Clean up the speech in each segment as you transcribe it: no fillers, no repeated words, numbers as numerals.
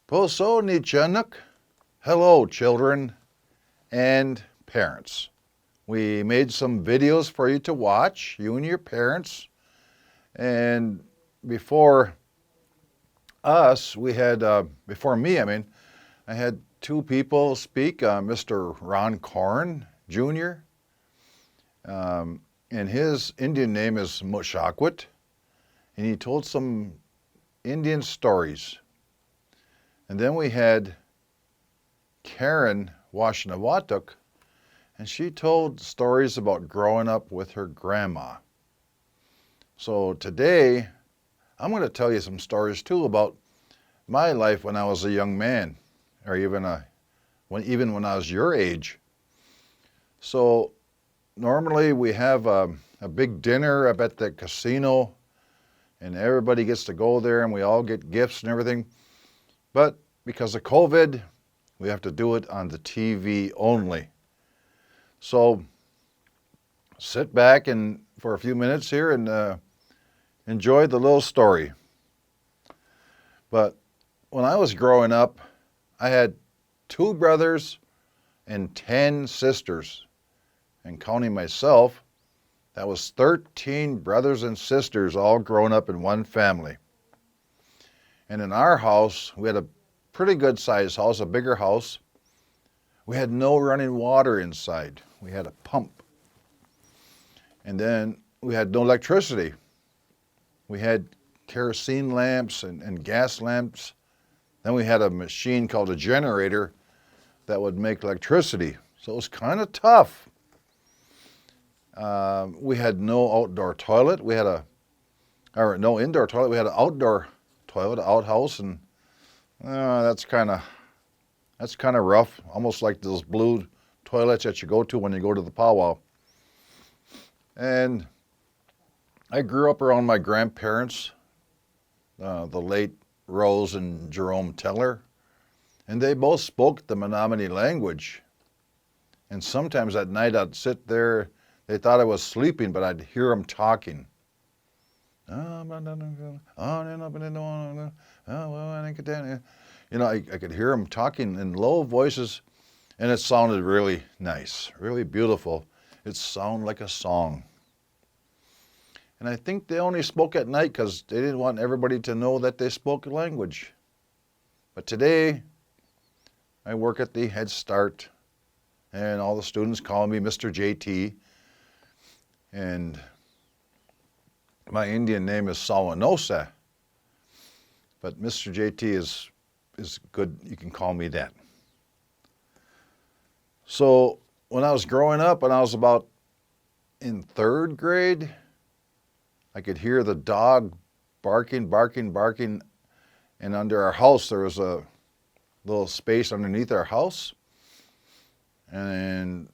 Posonichunuk. Hello, children and parents. We made some videos for you to watch, you and your parents. And before us, before me, I had two people speak, Mr. Ron Korn Jr., and his Indian name is Mushakwat, and he told some Indian stories. And then we had Karen Washnavatuk, and she told stories about growing up with her grandma. So today, I'm going to tell you some stories too about my life when I was a young man, or even when I was your age. So normally we have a big dinner up at the casino, and everybody gets to go there, and we all get gifts and everything. But because of COVID, we have to do it on the TV only. So sit back and for a few minutes here and enjoy the little story. But when I was growing up, I had 2 brothers and 10 sisters. And counting myself, that was 13 brothers and sisters all growing up in one family. And in our house, we had a pretty good sized house, a bigger house. We had no running water inside. We had a pump. And then we had no electricity. We had kerosene lamps and gas lamps. Then we had a machine called a generator that would make electricity. So it was kind of tough. We had no outdoor toilet. No indoor toilet. We had an outdoor toilet, outhouse, and that's kind of rough. Almost like those blue toilets that you go to when you go to the powwow. And I grew up around my grandparents, the late Rose and Jerome Teller, and they both spoke the Menominee language. And sometimes at night I'd sit there. They thought I was sleeping, but I'd hear them talking. You know, I could hear them talking in low voices, and it sounded really nice, really beautiful. It sounded like a song. And I think they only spoke at night because they didn't want everybody to know that they spoke a language. But today, I work at the Head Start, and all the students call me Mr. JT. And my Indian name is Sawanosa, but Mr. JT is good. You can call me that. So when I was growing up, and I was about in 3rd grade, I could hear the dog barking, and under our house there was a little space underneath our house. And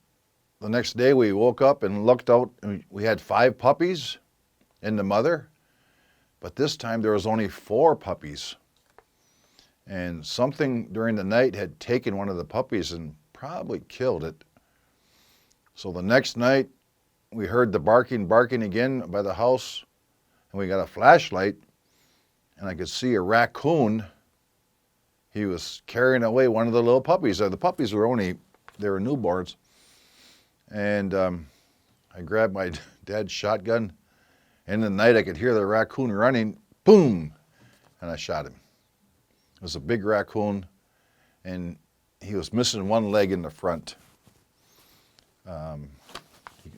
the next day we woke up and looked out, and we had 5 puppies in the mother, but this time there was only 4 puppies. And something during the night had taken one of the puppies and probably killed it. So the next night we heard the barking again by the house, and we got a flashlight, and I could see a raccoon. He was carrying away one of the little puppies. The puppies were they were newborns. And I grabbed my dad's shotgun. In the night, I could hear the raccoon running, boom, and I shot him. It was a big raccoon, and he was missing one leg in the front.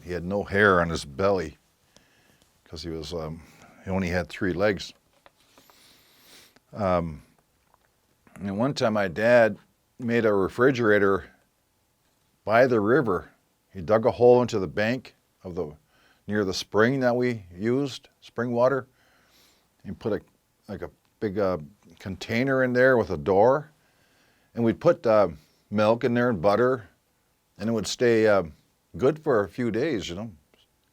He had no hair on his belly because he only had 3 legs. And one time my dad made a refrigerator by the river. He dug a hole into the bank near the spring that we used, spring water. He put a big container in there with a door, and we'd put milk in there and butter, and it would stay good for a few days, you know,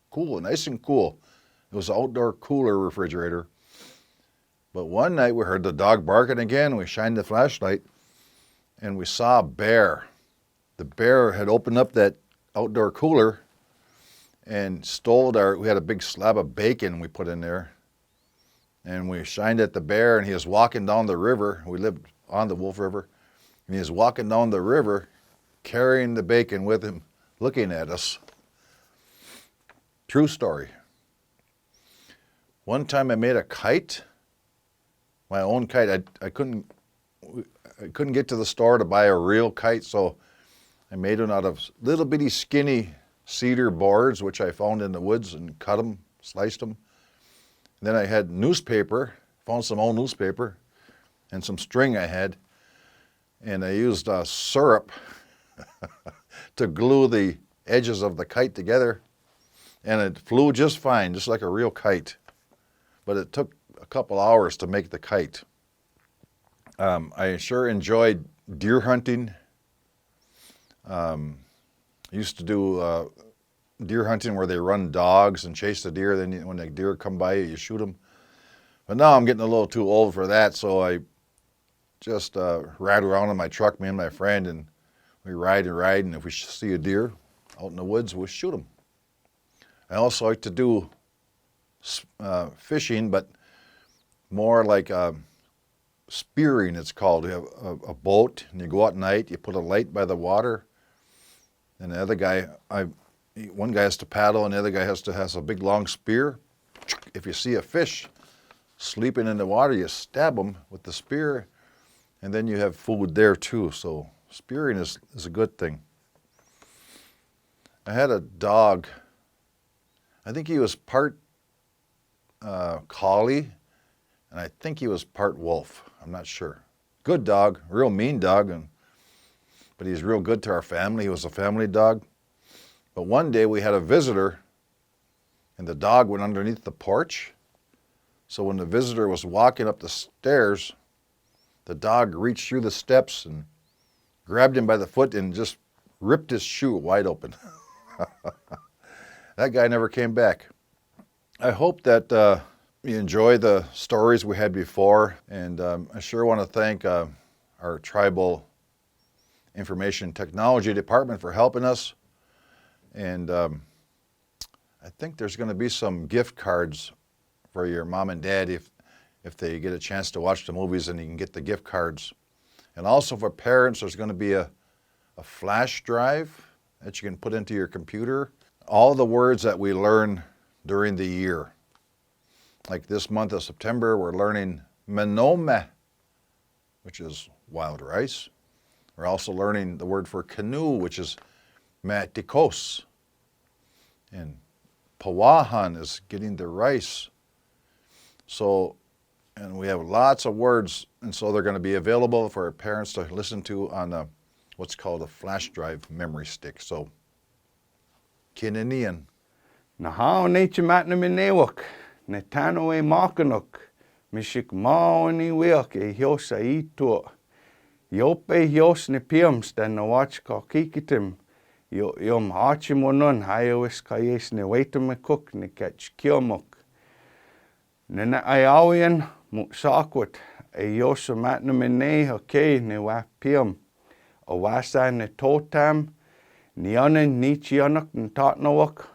cool, nice and cool. It was an outdoor cooler refrigerator. But one night we heard the dog barking again. We shined the flashlight, and we saw a bear. The bear had opened up that outdoor cooler and stole we had a big slab of bacon we put in there. and we shined at the bear, and he was walking down the river. We lived on the Wolf River, and he was walking down the river carrying the bacon with him, looking at us. True story. One time I made a kite, my own kite. I couldn't get to the store to buy a real kite, so I made one out of little bitty skinny cedar boards, which I found in the woods, and cut them, sliced them. And then I had newspaper, found some old newspaper, and some string I had, and I used syrup to glue the edges of the kite together, and it flew just fine, just like a real kite. But it took a couple hours to make the kite. I sure enjoyed deer hunting. Used to do deer hunting where they run dogs and chase the deer. Then when the deer come by you, you shoot them. But now I'm getting a little too old for that, so I just ride around in my truck, me and my friend, and we ride, and if we see a deer out in the woods, we'll shoot them. I also like to do fishing, but more like spearing, it's called. You have a boat, and you go out at night, you put a light by the water, and the other guy, one guy has to paddle, and the other guy has a big long spear. If you see a fish sleeping in the water, you stab him with the spear, and then you have food there too. So spearing is a good thing. I had a dog. I think he was part collie, and I think he was part wolf. I'm not sure. Good dog, real mean dog, but he's real good to our family. He was a family dog. But one day we had a visitor, and the dog went underneath the porch. So when the visitor was walking up the stairs, the dog reached through the steps and grabbed him by the foot and just ripped his shoe wide open. That guy never came back. I hope that you enjoy the stories we had before, and I sure want to thank our Tribal Information Technology Department for helping us. And I think there's going to be some gift cards for your mom and dad if they get a chance to watch the movies, and you can get the gift cards. And also for parents, there's going to be a flash drive that you can put into your computer. All the words that we learn during the year. Like this month of September, we're learning manome, which is wild rice. We're also learning the word for canoe, which is matikos. And pawahan is getting the rice. So, and we have lots of words, and so they're going to be available for our parents to listen to on what's called a flash drive memory stick. So, kininian. Nahao nature matna minewak, netano e makanuk, mishik maoni wiak e hios a ito. Yope hios ne piams dan na watch ka kikitim. Yom hachimonon hayawis kayes ne waitum e cook ne catch kiomok. Nena ayawian muksakwat e hios a matna mine hake ne wap piam. A wasa ne totam, nianen nichianak ne tatnawak.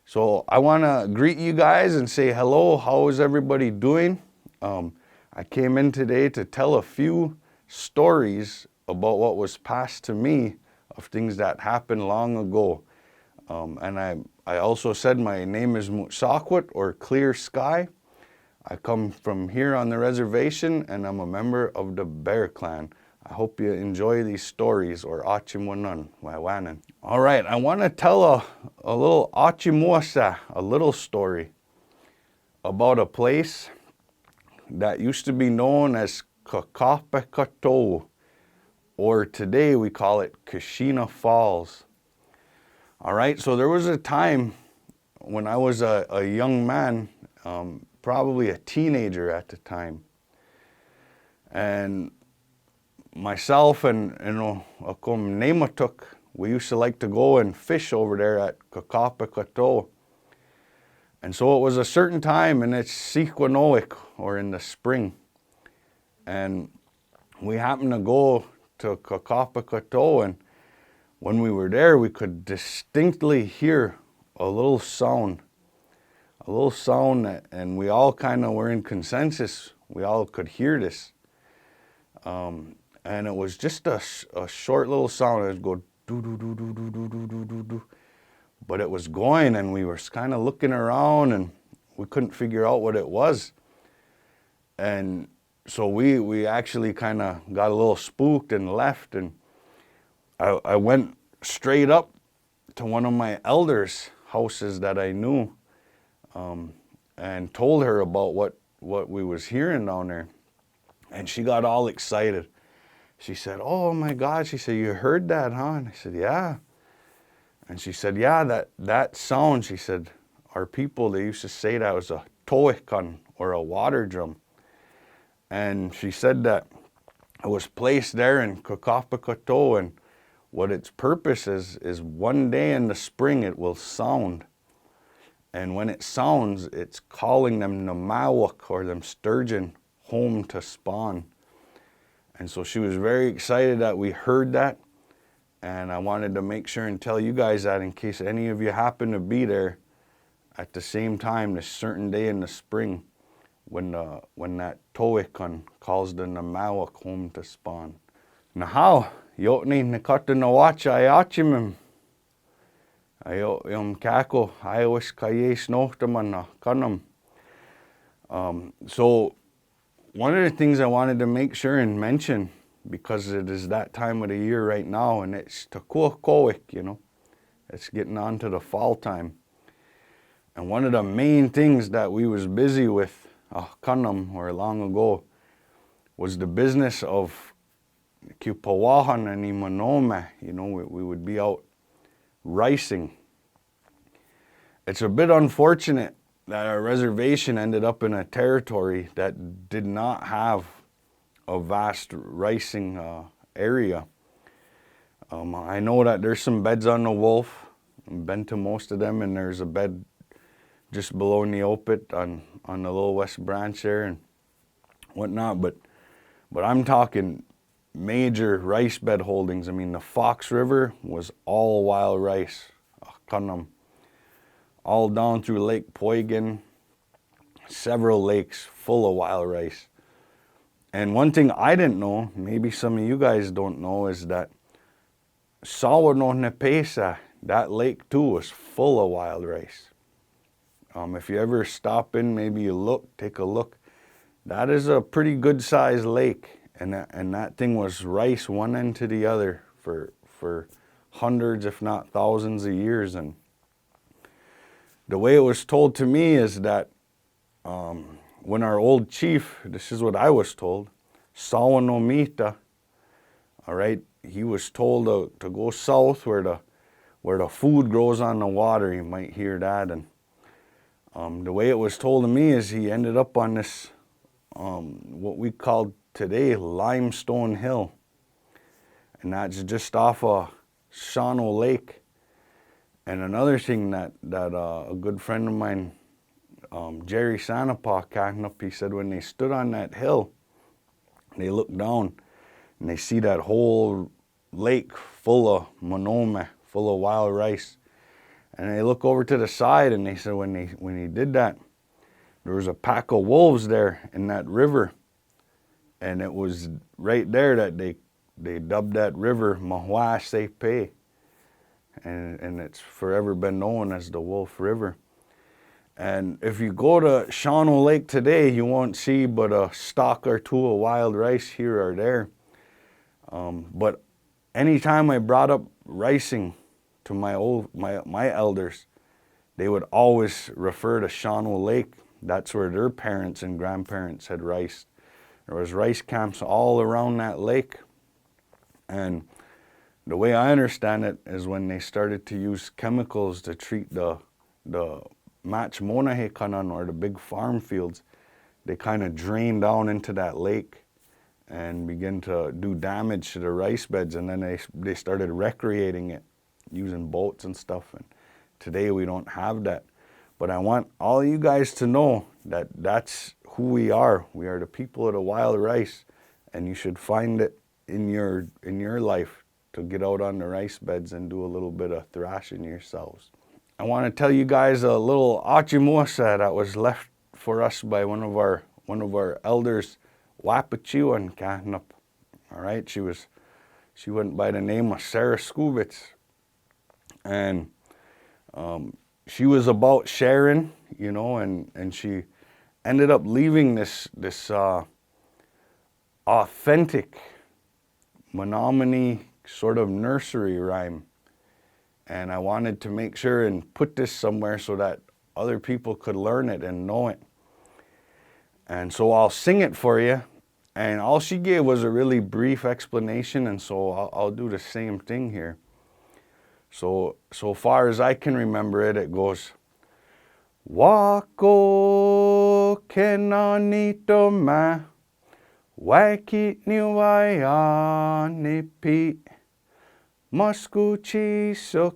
So I want to greet you guys and say hello. How is everybody doing? I came in today to tell a few stories about what was passed to me of things that happened long ago. And I also said my name is Mutsakwat, or Clear Sky. I come from here on the reservation, and I'm a member of the Bear Clan. I hope you enjoy these stories, or Achimwanan, Waiwanan. All right, I want to tell a little Achimwasa, a little story about a place that used to be known as Kakapekato, or today we call it Kashina Falls. All right, so there was a time when I was a young man, probably a teenager at the time, and myself and Akum Nematuk, we used to like to go and fish over there at Kakapekato. And so it was a certain time, and it's Sequanoic, or in the spring. And we happened to go to Kakapekato, and when we were there, we could distinctly hear a little sound little sound and we all kind of were in consensus. We all could hear this. And it was just a short little sound. It would go do do do do do do do do do do. But it was going, and we were kind of looking around, and we couldn't figure out what it was. And so we actually kind of got a little spooked and left. And I went straight up to one of my elders' houses that I knew, and told her about what we was hearing down there. And she got all excited. She said, "Oh my God," she said, "you heard that, huh?" And I said, "Yeah." And she said, "Yeah, that sound," she said, "our people, they used to say that was a toikan, or a water drum." And she said that it was placed there in Kakapakato, and what its purpose is one day in the spring it will sound. And when it sounds, it's calling them namawak, or them sturgeon, home to spawn. And so she was very excited that we heard that. And I wanted to make sure and tell you guys that in case any of you happen to be there at the same time, this certain day in the spring, when that toikan calls the namawak home to spawn. Nahau, yotni nakata nawacha ayachimim. Ayo yom kako ayos kayes nohtamana kanam. So one of the things I wanted to make sure and mention, because it is that time of the year right now, and it's takuakoik, it's getting on to the fall time. And one of the main things that we was busy with, kanam, or long ago, was the business of kipawahan and imanome. We would be out ricing. It's a bit unfortunate that our reservation ended up in a territory that did not have a vast ricing area. I know that there's some beds on the Wolf. I've been to most of them, and there's a bed just below Neopit on the Little West Branch there and whatnot. But I'm talking major rice bed holdings. I mean, the Fox River was all wild rice. All down through Lake Poigan, several lakes full of wild rice. And one thing I didn't know, maybe some of you guys don't know, is that Sawano Nepesa, that lake too, was full of wild rice. If you ever stop in, maybe you take a look. That is a pretty good sized lake, and that thing was rice one end to the other for hundreds, if not thousands of years. And the way it was told to me is that when our old chief, this is what I was told, Sawanomita, all right, he was told to go south where the food grows on the water. You might hear that. And the way it was told to me is he ended up on this, what we call today Limestone Hill. And that's just off of Shawano Lake. And another thing that a good friend of mine, Jerry Sanapa, cacking up, he said when they stood on that hill, they looked down and they see that whole lake full of manome, full of wild rice. And they look over to the side, and they said when he did that, there was a pack of wolves there in that river. And it was right there that they dubbed that river Mahwa Sepe. And it's forever been known as the Wolf River. And if you go to Shawano Lake today, you won't see but a stalk or two of wild rice here or there. But anytime I brought up ricing to my elders, they would always refer to Shawano Lake. That's where their parents and grandparents had riced. There was rice camps all around that lake. And the way I understand it is when they started to use chemicals to treat the match monahe kanan, or the big farm fields, they kind of drained down into that lake and began to do damage to the rice beds. And then they started recreating it using boats and stuff. And today we don't have that. But I want all you guys to know that that's who we are. We are the people of the wild rice, and you should find it in your life to get out on the rice beds and do a little bit of thrashing yourselves. I want to tell you guys a little achimosa that was left for us by one of our elders, Wapachiwan Kahnap. All right, she went by the name of Sarah Skubitz, and she was about sharing, you know, and she ended up leaving this authentic Menominee sort of nursery rhyme. And I wanted to make sure and put this somewhere so that other people could learn it and know it. And so I'll sing it for you. And all she gave was a really brief explanation, and so I'll do the same thing here. So far as I can remember it, it goes, Wako kenanito ma, wakit ni waya ni pi, maskuchi suk,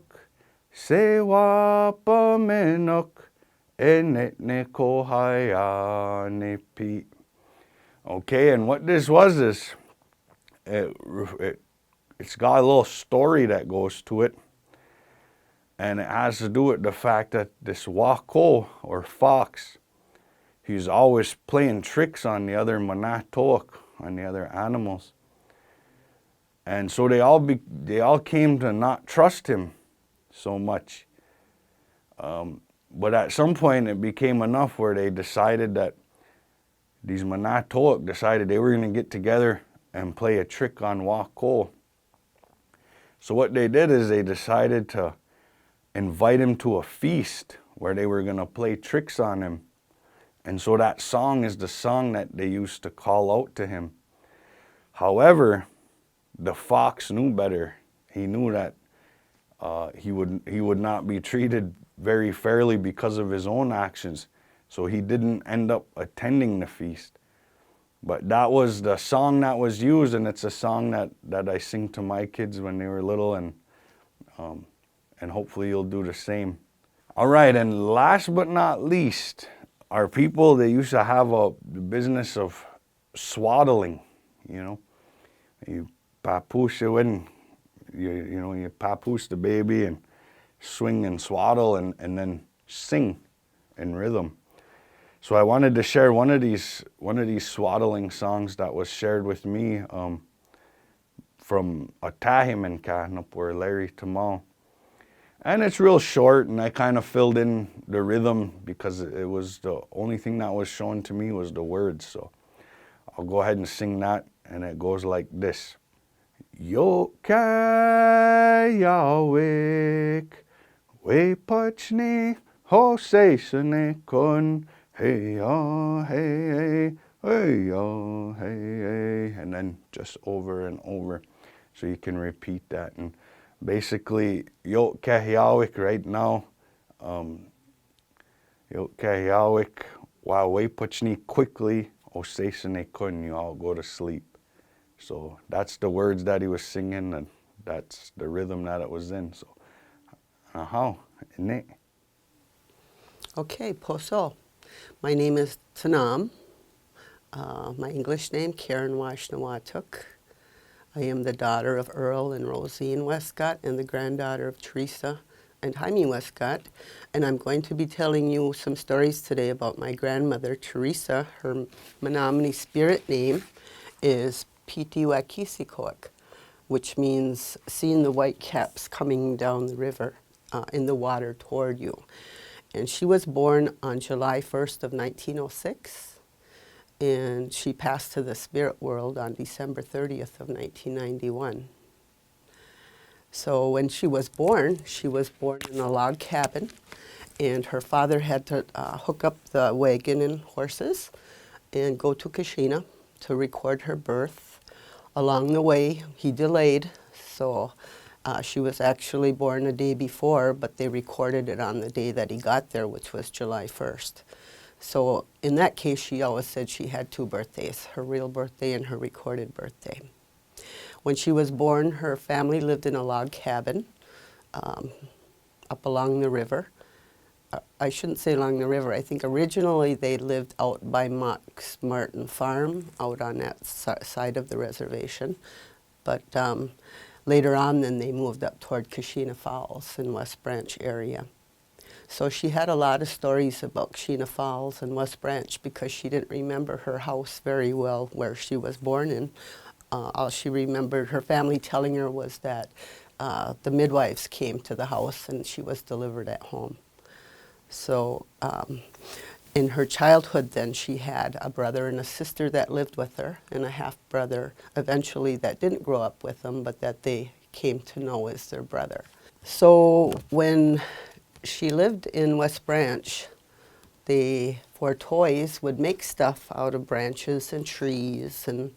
se wapa menok, enet ne kohaya ni pi. Okay, and what this was is, it's got a little story that goes to it. And it has to do with the fact that this wako, or fox, he's always playing tricks on the other manatoak, on the other animals. And so they all came to not trust him so much. But at some point it became enough where they decided that these manatoak decided they were going to get together and play a trick on wako. So what they did is they decided to invite him to a feast where they were going to play tricks on him. And so that song is the song that they used to call out to him. However, the fox knew better. He knew that he would not be treated very fairly because of his own actions. So he didn't end up attending the feast. But that was the song that was used, and it's a song that I sing to my kids when they were little, and hopefully you'll do the same. All right, and last but not least, our people, they used to have the business of swaddling, you know. You papoose it in, you papoose the baby and swing and swaddle and then sing in rhythm. So I wanted to share one of these swaddling songs that was shared with me from Otahimenka up where Larry Tamal. And it's real short, and I kind of filled in the rhythm because it was the only thing that was shown to me was the words. So I'll go ahead and sing that, and it goes like this. Yokayawik, we pachni, hose sene kun, hey yo, hey, hey yo, hey, and then just over and over. So you can repeat that. And basically, Yot Kahiawik right now, Yot Kahiawik, while we puchni quickly, Osesane kun, you all go to sleep. So that's the words that he was singing, and that's the rhythm that it was in. So, ne. Okay, Poso. My name is Tanam. My English name, Karen Washnawatuk. I am the daughter of Earl and Rosine Westcott and the granddaughter of Teresa and Jaime Westcott. And I'm going to be telling you some stories today about my grandmother, Teresa. Her Menominee spirit name is Pitiwakisikoak, which means seeing the white caps coming down the river in the water toward you. And she was born on July 1st of 1906. And she passed to the spirit world on December 30th of 1991. So when she was born in a log cabin, and her father had to hook up the wagon and horses and go to Kashina to record her birth. Along the way, he delayed, so she was actually born a day before, but they recorded it on the day that he got there, which was July 1st. So in that case, she always said she had two birthdays, her real birthday and her recorded birthday. When she was born, her family lived in a log cabin up along the river. I shouldn't say along the river. I think originally they lived out by Mox Martin Farm, out on that side of the reservation. But later on, then they moved up toward Kashina Falls in West Branch area. So she had a lot of stories about Sheena Falls and West Branch because she didn't remember her house very well where she was born in. All she remembered her family telling her was that the midwives came to the house and she was delivered at home. So in her childhood then she had a brother and a sister that lived with her and a half-brother eventually that didn't grow up with them but that they came to know as their brother. So when she lived in West Branch, they, for toys, would make stuff out of branches and trees and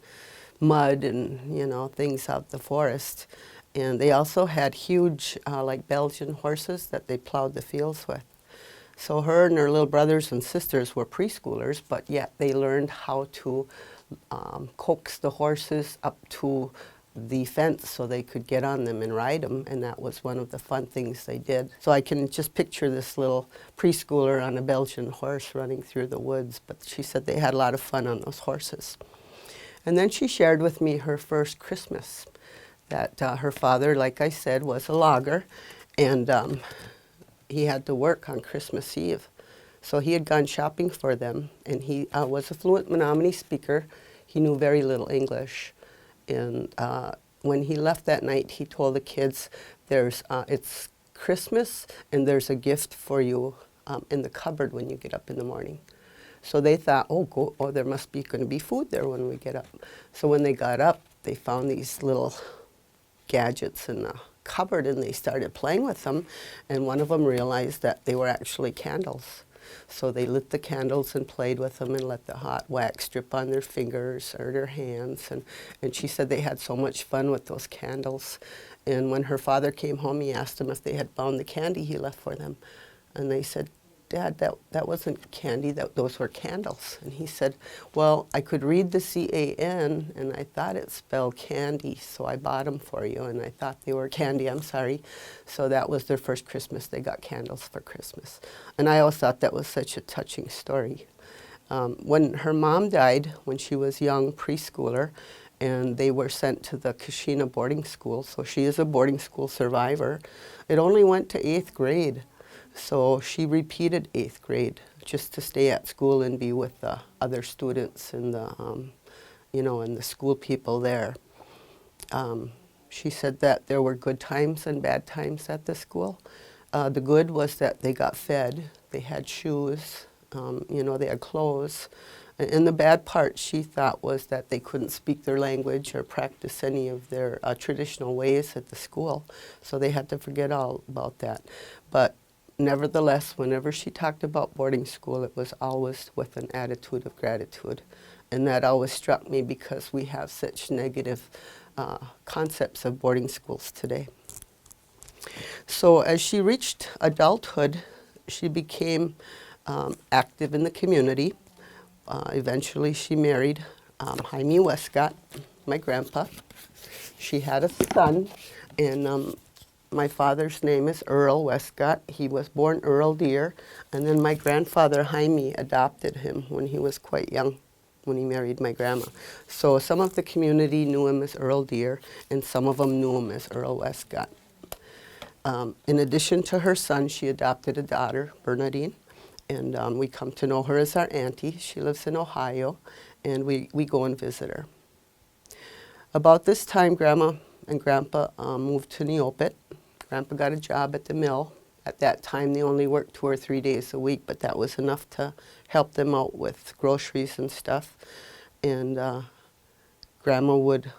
mud and, you know, things out the forest. And they also had huge, like Belgian horses that they plowed the fields with. So her and her little brothers and sisters were preschoolers, but yet they learned how to coax the horses up to the fence so they could get on them and ride them, and that was one of the fun things they did. So I can just picture this little preschooler on a Belgian horse running through the woods, but she said they had a lot of fun on those horses. And then she shared with me her first Christmas, that her father, like I said, was a logger, and he had to work on Christmas Eve. So he had gone shopping for them, and he was a fluent Menominee speaker. He knew very little English. And when he left that night, he told the kids, it's Christmas, and there's a gift for you in the cupboard when you get up in the morning. So they thought, oh, there must be going to be food there when we get up. So when they got up, they found these little gadgets in the cupboard, and they started playing with them. And one of them realized that they were actually candles. So they lit the candles and played with them and let the hot wax drip on their fingers or their hands. And she said they had so much fun with those candles. And when her father came home, he asked them if they had found the candy he left for them. And they said, Dad, that wasn't candy, those were candles. And he said, well, I could read the C-A-N, and I thought it spelled candy, so I bought them for you, and I thought they were candy, I'm sorry. So that was their first Christmas. They got candles for Christmas. And I always thought that was such a touching story. When her mom died, when she was young, preschooler, and they were sent to the Kashina boarding school, so she is a boarding school survivor. It only went to 8th grade. So she repeated 8th grade just to stay at school and be with the other students and the, and the school people there. She said that there were good times and bad times at the school. The good was that they got fed, they had shoes, they had clothes. And the bad part, she thought, was that they couldn't speak their language or practice any of their traditional ways at the school. So they had to forget all about that. But nevertheless, whenever she talked about boarding school, it was always with an attitude of gratitude. And that always struck me because we have such negative concepts of boarding schools today. So as she reached adulthood, she became active in the community. Eventually she married Jaime Westcott, my grandpa. She had a son, and my father's name is Earl Westcott. He was born Earl Deer, and then my grandfather Jaime adopted him when he was quite young, when he married my grandma. So some of the community knew him as Earl Deer, and some of them knew him as Earl Westcott. In addition to her son, she adopted a daughter, Bernadine, and we come to know her as our auntie. She lives in Ohio, and we go and visit her. About this time, Grandma and Grandpa moved to Neopet. Grandpa got a job at the mill. At that time, they only worked 2 or 3 days a week, but that was enough to help them out with groceries and stuff. And Grandma would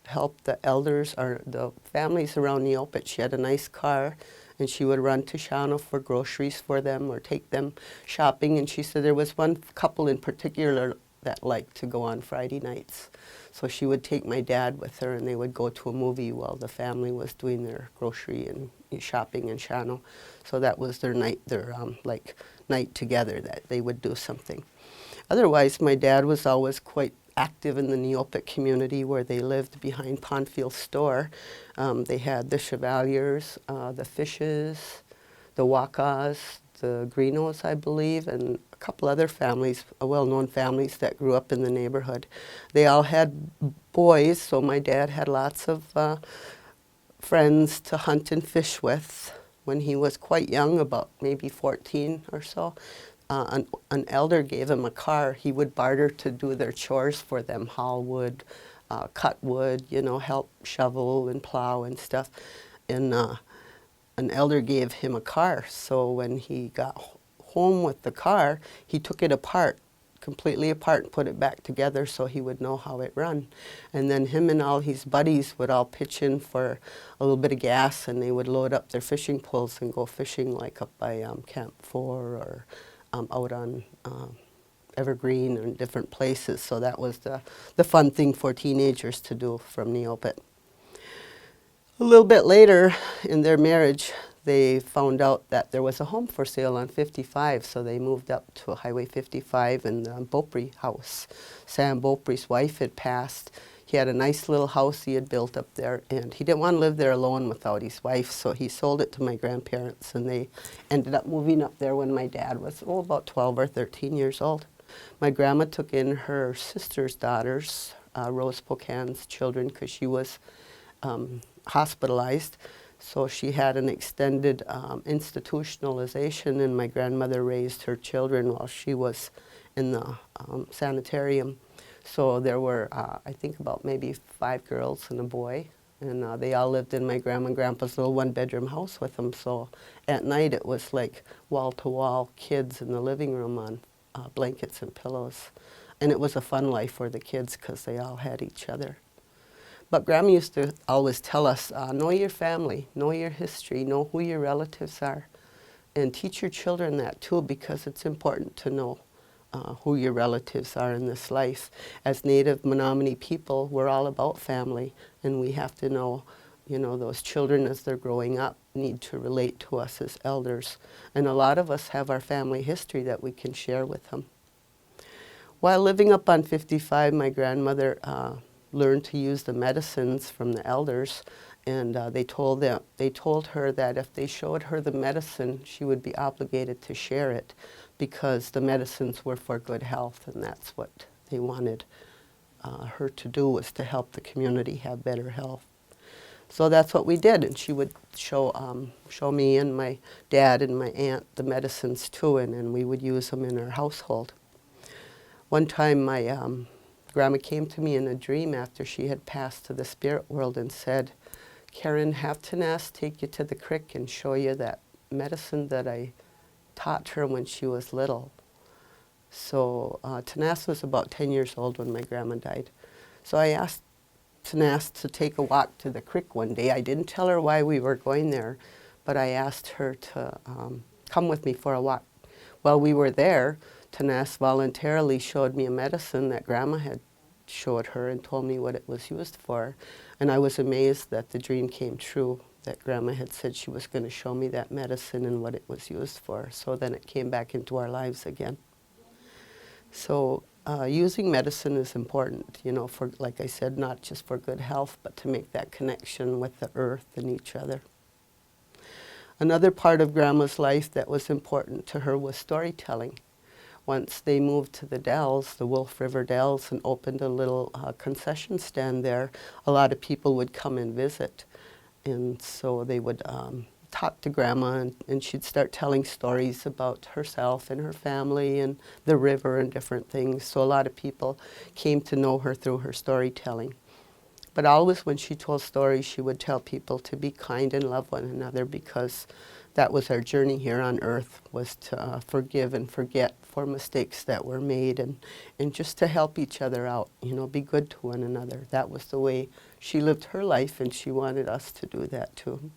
help the elders or the families around Neopet. She had a nice car, and she would run to Shawano for groceries for them or take them shopping. And she said there was one couple in particular that liked to go on Friday nights. So she would take my dad with her, and they would go to a movie while the family was doing their grocery and shopping in Shawano. So that was their night, night together, that they would do something. Otherwise, my dad was always quite active in the Neopet community where they lived behind Pondfield store. They had the Chevaliers, the Fishes, the Wakas, the Greenos, I believe, and a couple other families, well-known families that grew up in the neighborhood. They all had boys, so my dad had lots of friends to hunt and fish with. when he was quite young, about maybe 14 or so, an elder gave him a car. He would barter to do their chores for them, haul wood, cut wood, you know, help shovel and plow and stuff. And an elder gave him a car. So when he got home with the car, he took it apart, completely apart, and put it back together so he would know how it run. And then him and all his buddies would all pitch in for a little bit of gas, and they would load up their fishing poles and go fishing, like up by Camp 4 or out on Evergreen and different places. So that was the fun thing for teenagers to do from Neopet. A little bit later in their marriage, they found out that there was a home for sale on 55, so they moved up to Highway 55 in the Beaupre house. Sam Beaupre's wife had passed. He had a nice little house he had built up there, and he didn't want to live there alone without his wife, so he sold it to my grandparents, and they ended up moving up there when my dad was, about 12 or 13 years old. My grandma took in her sister's daughters, Rose Pocan's children, because she was hospitalized. So she had an extended institutionalization, and my grandmother raised her children while she was in the sanitarium. So there were, I think, about maybe 5 girls and a boy, and they all lived in my grandma and grandpa's little one-bedroom house with them. So at night it was like wall-to-wall kids in the living room on blankets and pillows. And it was a fun life for the kids because they all had each other. But Grandma used to always tell us, know your family, know your history, know who your relatives are, and teach your children that too, because it's important to know who your relatives are in this life. As Native Menominee people, we're all about family, and we have to know, you know, those children as they're growing up need to relate to us as elders. And a lot of us have our family history that we can share with them. While living up on 55, my grandmother learned to use the medicines from the elders, and they told her that if they showed her the medicine, she would be obligated to share it, because the medicines were for good health, and that's what they wanted her to do, was to help the community have better health. So that's what we did, and she would show me and my dad and my aunt the medicines too, and we would use them in our household. One time my Grandma came to me in a dream after she had passed to the spirit world and said, "Karen, have Tanas take you to the creek and show you that medicine that I taught her when she was little." So Tanas was about 10 years old when my grandma died. So I asked Tanas to take a walk to the creek one day. I didn't tell her why we were going there, but I asked her to come with me for a walk. While we were there, Tanas voluntarily showed me a medicine that Grandma had showed her and told me what it was used for. And I was amazed that the dream came true, that Grandma had said she was going to show me that medicine and what it was used for. So then it came back into our lives again. So using medicine is important, you know, for, like I said, not just for good health, but to make that connection with the earth and each other. Another part of Grandma's life that was important to her was storytelling. Once they moved to the Dells, the Wolf River Dells, and opened a little concession stand there, a lot of people would come and visit. And so they would talk to Grandma, and she'd start telling stories about herself and her family and the river and different things. So a lot of people came to know her through her storytelling. But always when she told stories, she would tell people to be kind and love one another, because that was our journey here on earth, was to forgive and forget for mistakes that were made, and just to help each other out, you know, be good to one another. That was the way she lived her life, and she wanted us to do that too.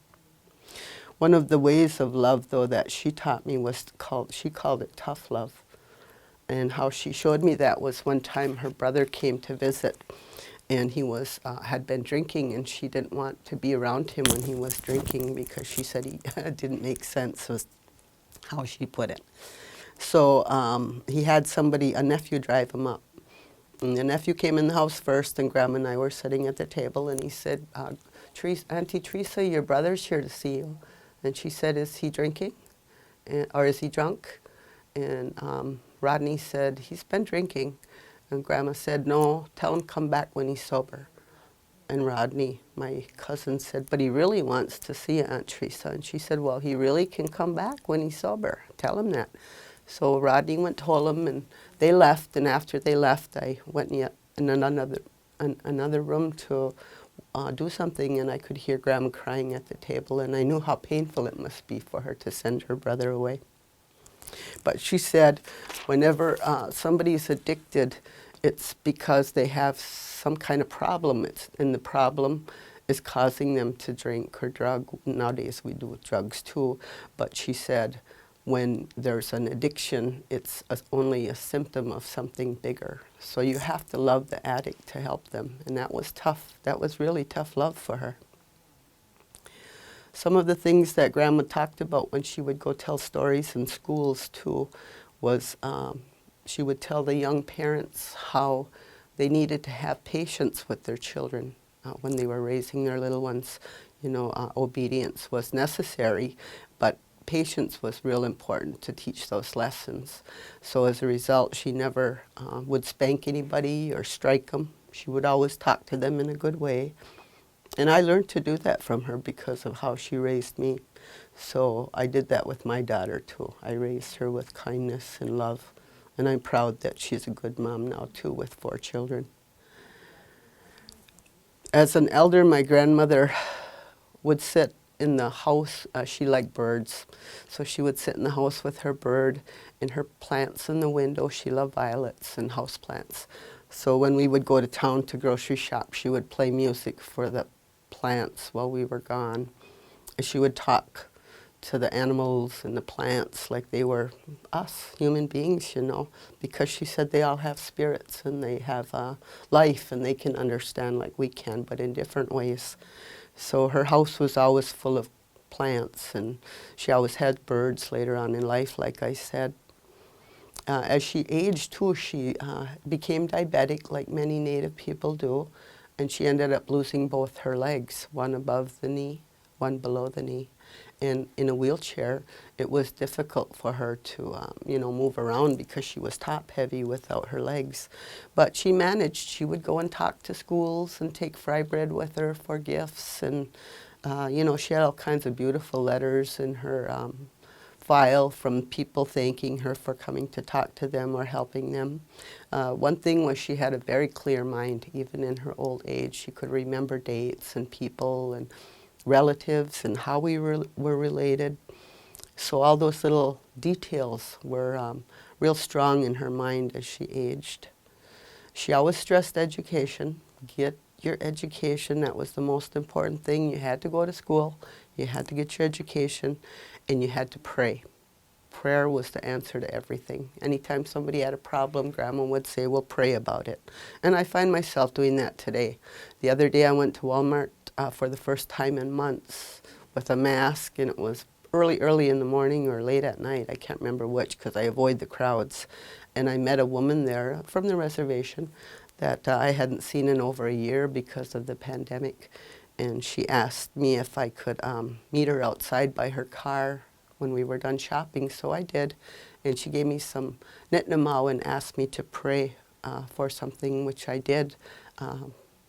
One of the ways of love, though, that she taught me was she called it tough love. And how she showed me that was one time her brother came to visit, and he had been drinking, and she didn't want to be around him when he was drinking, because she said he didn't make sense, was how she put it. So he had a nephew drive him up. And the nephew came in the house first, and Grandma and I were sitting at the table, and he said, "Auntie Teresa, your brother's here to see you." And she said, "Is he drinking? Or is he drunk?" And Rodney said, "He's been drinking." And Grandma said, "No, tell him come back when he's sober." And Rodney, my cousin, said, but he really wants to see Aunt Teresa. And she said, well, he really can come back when he's sober. Tell him that. So Rodney went, told him, and they left. And after they left, I went in another room to do something, and I could hear Grandma crying at the table, and I knew how painful it must be for her to send her brother away. But she said, whenever somebody's addicted, it's because they have some kind of problem, and the problem is causing them to drink or drug. Nowadays we do drugs too, but she said when there's an addiction, it's only a symptom of something bigger. So you have to love the addict to help them, and that was tough. That was really tough love for her. Some of the things that Grandma talked about when she would go tell stories in schools too was she would tell the young parents how they needed to have patience with their children when they were raising their little ones. You know, obedience was necessary, but patience was real important to teach those lessons. So as a result, she never would spank anybody or strike them. She would always talk to them in a good way. And I learned to do that from her because of how she raised me. So I did that with my daughter too. I raised her with kindness and love. And I'm proud that she's a good mom now too, with 4 children. As an elder, my grandmother would sit in the house. She liked birds. So she would sit in the house with her bird and her plants in the window. She loved violets and house plants. So when we would go to town to grocery shop, she would play music for the plants while we were gone. And she would talk to the animals and the plants like they were us, human beings, you know, because she said they all have spirits and they have life and they can understand like we can, but in different ways. So her house was always full of plants, and she always had birds later on in life, like I said. As she aged too, she became diabetic like many Native people do, and she ended up losing both her legs, one above the knee, one below the knee. And in a wheelchair, it was difficult for her to, you know, move around because she was top heavy without her legs. But she managed. She would go and talk to schools and take fry bread with her for gifts. And, you know, she had all kinds of beautiful letters in her file from people thanking her for coming to talk to them or helping them. One thing was she had a very clear mind, even in her old age. She could remember dates and people and relatives and how we were related. So all those little details were real strong in her mind as she aged. She always stressed education. Get your education. That was the most important thing. You had to go to school, you had to get your education, and you had to pray. Prayer was the answer to everything. Anytime somebody had a problem, Grandma would say, well, pray about it. And I find myself doing that today. The other day I went to Walmart for the first time in months with a mask, and it was early in the morning or late at night. I can't remember which because I avoid the crowds. And I met a woman there from the reservation that I hadn't seen in over a year because of the pandemic. And she asked me if I could meet her outside by her car when we were done shopping, so I did. And she gave me some nitnamau and asked me to pray for something, which I did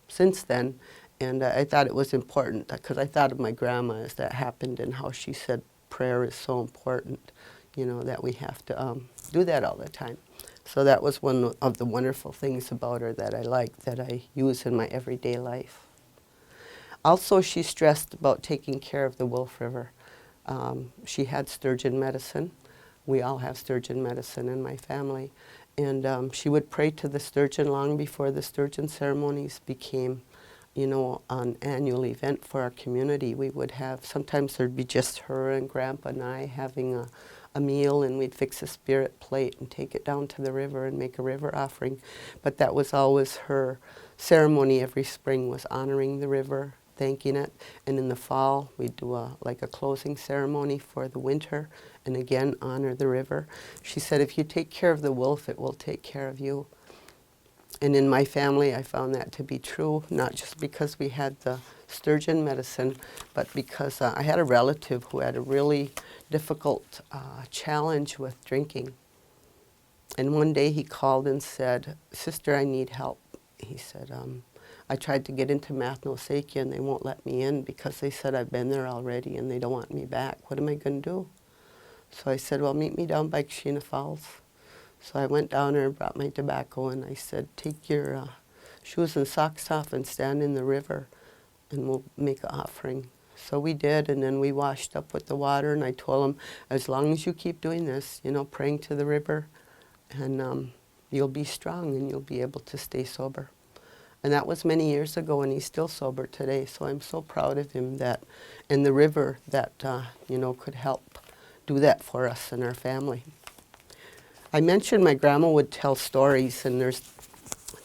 since then. And I thought it was important because I thought of my grandma as that happened and how she said prayer is so important, you know, that we have to do that all the time. So that was one of the wonderful things about her that I like, that I use in my everyday life. Also, she stressed about taking care of the Wolf River. She had sturgeon medicine. We all have sturgeon medicine in my family. And she would pray to the sturgeon long before the sturgeon ceremonies became, you know, an annual event for our community. We would have, sometimes there'd be just her and Grandpa and I having a meal, and we'd fix a spirit plate and take it down to the river and make a river offering. But that was always her ceremony every spring, was honoring the river, thanking it. And in the fall, we'd do like a closing ceremony for the winter, and again, honor the river. She said, if you take care of the wolf, it will take care of you. And in my family, I found that to be true, not just because we had the sturgeon medicine, but because I had a relative who had a really difficult challenge with drinking. And one day he called and said, Sister, I need help. He said, I tried to get into Mathnosakia and they won't let me in because they said I've been there already and they don't want me back. What am I going to do? So I said, well, meet me down by Kshina Falls. So I went down there and brought my tobacco and I said, take your shoes and socks off and stand in the river and we'll make an offering. So we did, and then we washed up with the water, and I told him, as long as you keep doing this, you know, praying to the river, and you'll be strong and you'll be able to stay sober. And that was many years ago, and he's still sober today, so I'm so proud of him that, and the river that, you know, could help do that for us and our family. I mentioned my grandma would tell stories, and there's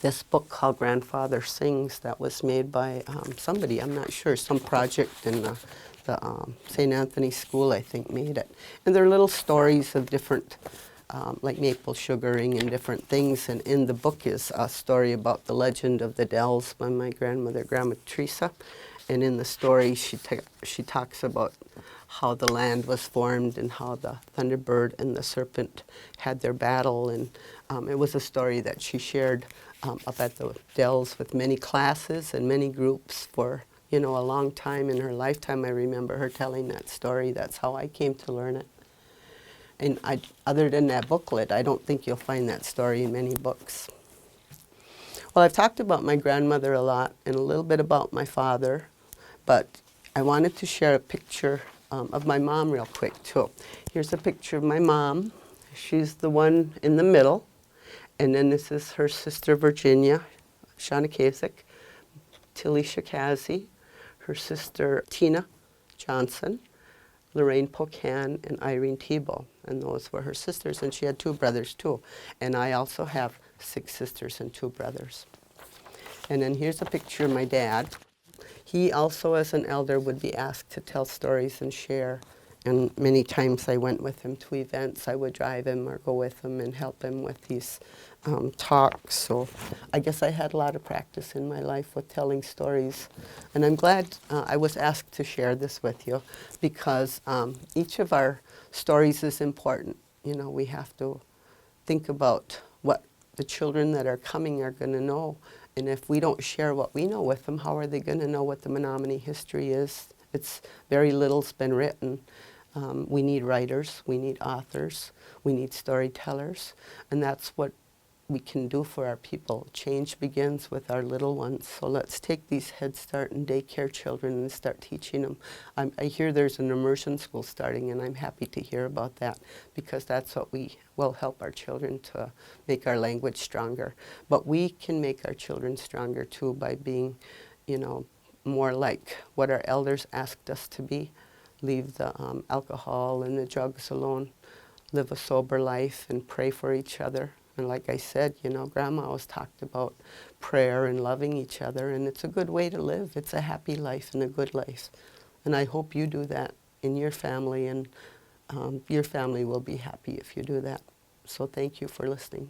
this book called Grandfather Sings that was made by somebody, I'm not sure, some project in the St. Anthony School, I think, made it. And they're little stories of different, like maple sugaring and different things. And in the book is a story about the legend of the Dells by my grandmother, Grandma Teresa. And in the story, she talks about how the land was formed and how the Thunderbird and the serpent had their battle. And it was a story that she shared up at the Dells with many classes and many groups for, you know, a long time in her lifetime. I remember her telling that story. That's how I came to learn it. And other than that booklet, I don't think you'll find that story in many books. Well, I've talked about my grandmother a lot and a little bit about my father, but I wanted to share a picture of my mom real quick too. Here's a picture of my mom. She's the one in the middle. And then this is her sister Virginia, Shauna Kasich, Tilly Shikazi, her sister Tina Johnson, Lorraine Pocan, and Irene Tebow. And those were her sisters, and she had 2 brothers too. And I also have 6 sisters and 2 brothers. And then here's a picture of my dad. He also, as an elder, would be asked to tell stories and share. And many times I went with him to events. I would drive him or go with him and help him with these talks. So I guess I had a lot of practice in my life with telling stories. And I'm glad I was asked to share this with you because each of our stories is important. You know, we have to think about what the children that are coming are going to know. And if we don't share what we know with them, how are they going to know what the Menominee history is? It's very little's been written. We need writers, we need authors, we need storytellers, and that's what we can do for our people. Change begins with our little ones. So let's take these Head Start and daycare children and start teaching them. I hear there's an immersion school starting, and I'm happy to hear about that because that's what we will help our children to make our language stronger. But we can make our children stronger too by being, you know, more like what our elders asked us to be. Leave the alcohol and the drugs alone. Live a sober life and pray for each other. And like I said, you know, Grandma always talked about prayer and loving each other, and it's a good way to live. It's a happy life and a good life. And I hope you do that in your family, and your family will be happy if you do that. So thank you for listening.